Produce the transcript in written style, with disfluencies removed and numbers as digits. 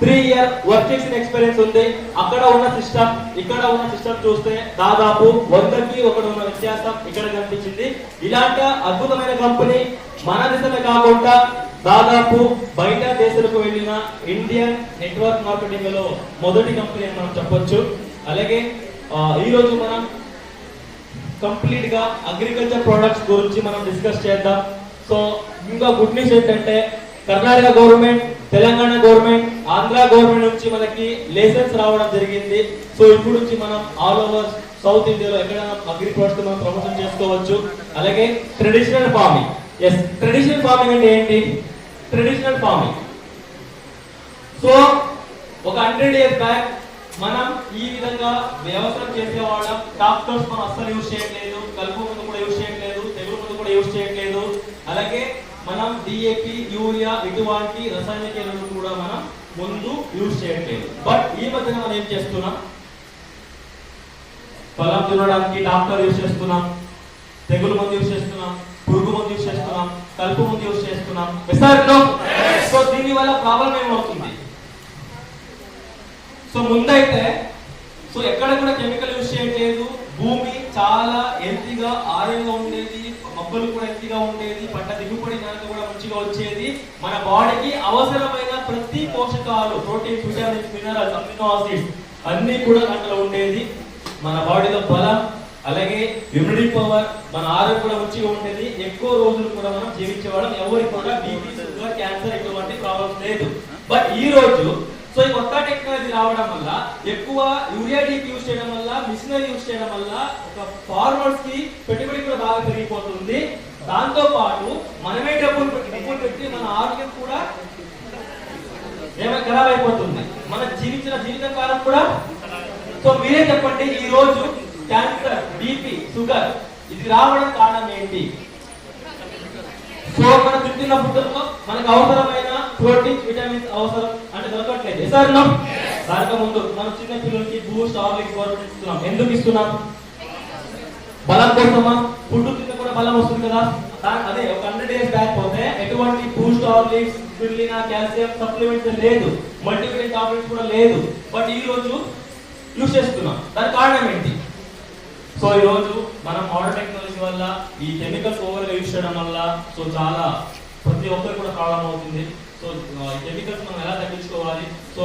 3 year work experience ఉంది. అక్కడ ఉన్న సిస్టమ్ ఇక్కడ ఉన్న సిస్టమ్ చూస్తే దాదాపు 100కి 1 ఉన్న వ్యత్యాసం ఇక్కడ కనిపించింది. ఇలాంటి అద్భుతమైన కంపెనీ మన దేశమే కాకుండా దాదాపు బయట దేశాలకు వెళ్ళిన ఇండియన్ నెట్వర్క్ మార్కెటింగ్ లో మొదటి కంపెనీ అని మనం చెప్పొచ్చు. అలాగే ఈ రోజు మనం కంప్లీట్ గా అగ్రికల్చర్ ప్రొడక్ట్స్ గురించి మనం డిస్కస్ చేద్దాం. సో ఇంకా గుడ్ న్యూస్ ఏంటంటే Karnataka government, Telangana government, Andhra government నుంచి మనకి లైసెన్స్ రావడం జరిగింది. సో ఇప్పుడు నుంచి మనం ఆల్ ఓవర్ సౌత్ ఇండియాలో ఎక్కడైనా అగ్రి ప్రొడక్ట్స్ మనం ప్రమోషన్ చేసుకోవచ్చు. అలాగే traditional farming. Yes, traditional farming అంటే ఏంటి? ట్రెడిషనల్ ఫార్మింగ్ సో ఒక 100 years బ్యాక్ మనం ఈ విధంగా వ్యవసాయం చేసేవాళ్ళం. ట్రాక్టర్స్ మనం అస్సలు యూజ్ చేయట్లేదు, కలుపు మందు కూడా యూజ్ చేయట్లేదు, తెగులు మందు కూడా యూజ్ చేయట్లేదు. అలాగే మనం డిఏపి, యూరియా ఇటువంటి రసాయనిక ఎరువులు కూడా మనం ముందు యూజ్ చేయట్లేదు. బట్ ఈ మధ్యన మనం ఏం చేస్తున్నాం? పొలం దున్నడానికి ట్రాక్టర్ యూజ్ చేస్తున్నాం, తెగులు మందు యూజ్ చేస్తున్నాం, పురుగు మందు యూజ్ చేస్తున్నాం, కలుపు మందు యూజ్ చేస్తున్నాం. సో దీని వల్ల ప్రాబ్లం ఏమవుతుంది? సో ముందైతే ఎక్కడ కూడా కెమికల్ యూజ్ చేయట్లేదు, భూమి చాలా హెల్తీగా ఆరోగ్యంగా ఉండేది, మొక్కలు కూడా హెల్తీగా ఉండేది, పంట దిగుబడి కూడా మంచిగా వచ్చేది. మన బాడీకి అవసరమైన ప్రతి పోషకాలు, proteins, vitamins, minerals, amino acids అన్ని కూడా దాంట్లో ఉండేది. మన బాడీలో బలం, అలాగే ఇమ్యూనిటీ పవర్, మన ఆరోగ్యం కూడా మంచిగా ఉండేది. ఎక్కువ రోజులు కూడా మనం జీవించేవాళ్ళం. ఎవరికి కూడా బీపీ, షుగర్, క్యాన్సర్ ఇటువంటి ప్రాబ్లమ్స్ లేదు. బట్ ఈ రోజు ఈ కొత్త టెక్నాలజీ రావడం వల్ల, ఎక్కువ యూరియా డీపీ యూజ్ చేయడం వల్ల, మిషనరీ యూజ్ చేయడం వల్ల ఒక ఫార్మర్స్ కి పెట్టుబడి కూడా బాగా పెరిగిపోతుంది. దాంతో పాటు మనమే డబ్బులు పెట్టి మన ఆరోగ్యం కూడా ఏమైనా ఖరాబ్ అయిపోతుంది, మన జీవించిన జీవితకాలం కూడా. సో మీరే చెప్పండి, ఈ రోజు క్యాన్సర్, బీపీ, షుగర్ ఇది రావడం కారణం ఏంటి? సో మనం తింటున్న ఫుడ్ లో మనకు అవసరమైన ప్రోటీన్స్, విటమిన్స్ అవసరం అంటే దొరకట్లేదు. సార్ దానికి ముందు మనం చిన్న పిల్లలకి బూస్ట్, హార్లిక్స్ ఇస్తున్నాం. ఎందుకు ఇస్తున్నాం? బలం కోసమా? ఫుడ్ తిన్న కూడా బలం వస్తుంది కదా. అదే ఒక 100 years బ్యాక్ పోతే ఎటువంటి Boost, Horlicks, spirulina, calcium supplements లేదు, మల్టీవిటమిన్ టాబ్లెట్స్ కూడా లేదు. బట్ ఈ రోజు యూజ్ చేస్తున్నాం. దానికి కారణం ఏంటి? సో ఈ రోజు మనం మోడర్న్ టెక్నాలజీ వల్ల, ఈ కెమికల్స్ ఓవర్ గా యూజ్ చేయడం వల్ల చాలా ప్రతి ఒక్కరికి కూడా ప్రాబ్లం అవుతుంది. సో ఈ కెమికల్స్ మనం ఎలా తగ్గించుకోవాలి? సో